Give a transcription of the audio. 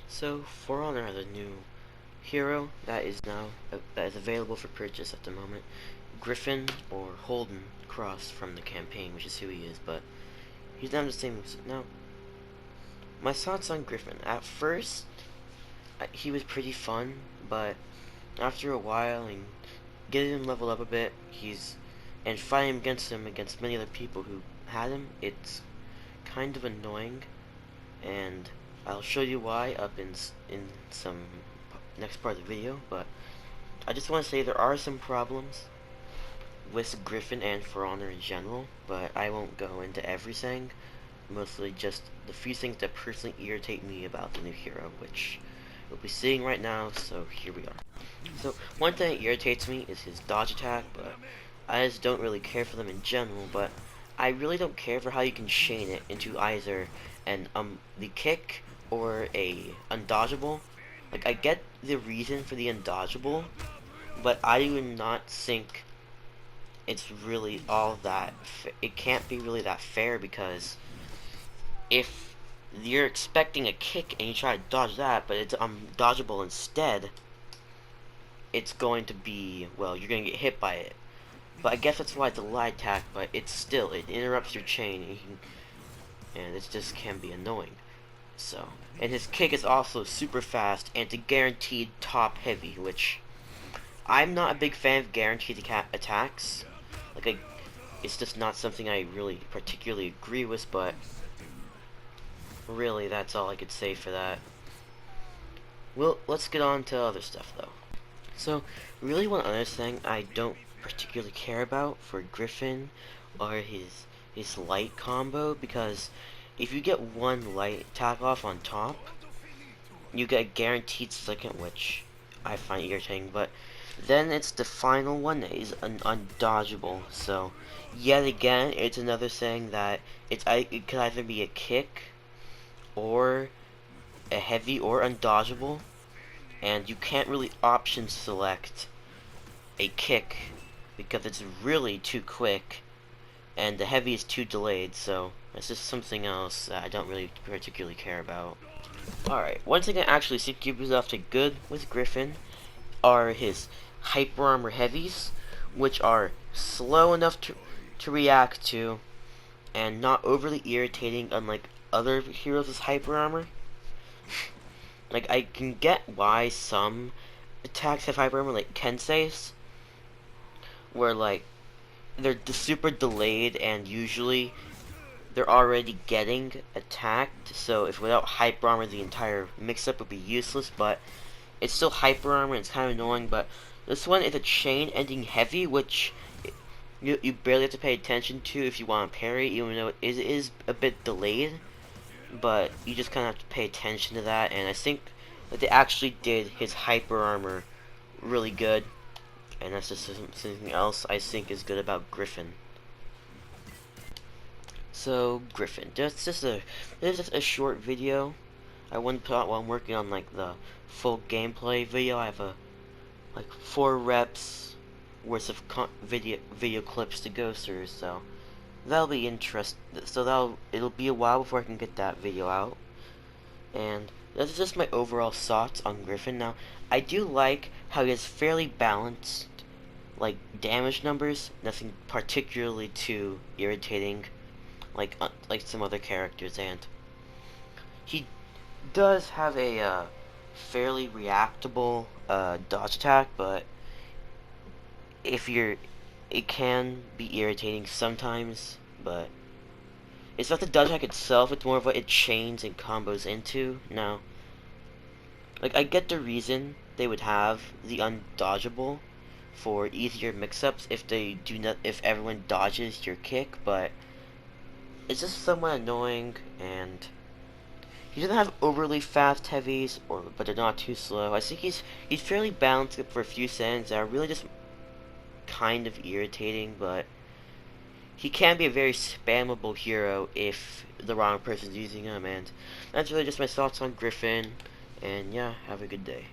So, For Honor has a new hero that is available for purchase at the moment. Griffin, or Holden Cross from the campaign, which is who he is, but he's not the same. Now, my thoughts on Griffin. At first, he was pretty fun, but after a while and getting him leveled up a bit, and fighting against him against many other people who had him, it's kind of annoying, and I'll show you why up in some next part of the video. But I just want to say there are some problems with Griffin and For Honor in general, but I won't go into everything. Mostly just the few things that personally irritate me about the new hero, which we'll be seeing right now. So here we are. So one thing that irritates me is his dodge attack, but I just don't really care for them in general. But I really don't care for how you can chain it into either the kick or a undodgeable. Like, I get the reason for the undodgeable, but I do not think it's really all that. It can't be really that fair, because if you're expecting a kick and you try to dodge that, but it's undodgeable instead, it's going to be, well, you're going to get hit by it. But I guess that's why it's a light attack, but it interrupts your chain, and it just can be annoying. So, and his kick is also super fast, and it's a guaranteed top heavy, which I'm not a big fan of guaranteed attacks. It's just not something I really particularly agree with, but really, that's all I could say for that. Well, let's get on to other stuff, though. So, really one other thing I don't particularly care about for Griffin are his light combo, because if you get one light attack off on top, you get a guaranteed second, which I find irritating, but then it's the final one that is undodgeable. So, yet again, it's another thing that it could either be a kick or a heavy or undodgeable, and you can't really option select a kick because it's really too quick, and the heavy is too delayed. So that's just something else that I don't really particularly care about. Alright, one thing I actually think Ubisoft did good with Griffin are his hyper armor heavies, which are slow enough to react to and not overly irritating, unlike other heroes with hyper armor. Like, I can get why some attacks have hyper armor, like Kensei's, where like they're super delayed and usually they're already getting attacked, so if without hyper armor the entire mix-up would be useless. But it's still hyper armor and it's kind of annoying. But this one is a chain ending heavy, which you barely have to pay attention to if you want to parry, even though it is a bit delayed, but you just kind of have to pay attention to that. And I think that they actually did his hyper armor really good, and that's just something else I think is good about Griffin. So Griffin, this is just a short video. I wouldn't put out while I'm working on like the full gameplay video. I have like 4 reps worth of video clips to go through, so that'll be interesting. So it'll be a while before I can get that video out. And that's just my overall thoughts on Griffin. Now, I do like how he has fairly balanced like damage numbers, nothing particularly too irritating like some other characters, and he does have a fairly reactable dodge attack, but it can be irritating sometimes. But it's not the dodge attack itself, it's more of what it chains and combos into. Now, like, I get the reason they would have the undodgeable for easier mix-ups if everyone dodges your kick, but it's just somewhat annoying. And he doesn't have overly fast heavies, but they're not too slow. I think he's fairly balanced for a few things that are really just kind of irritating, but he can be a very spammable hero if the wrong person's using him. And that's really just my thoughts on Griffin, and yeah, have a good day.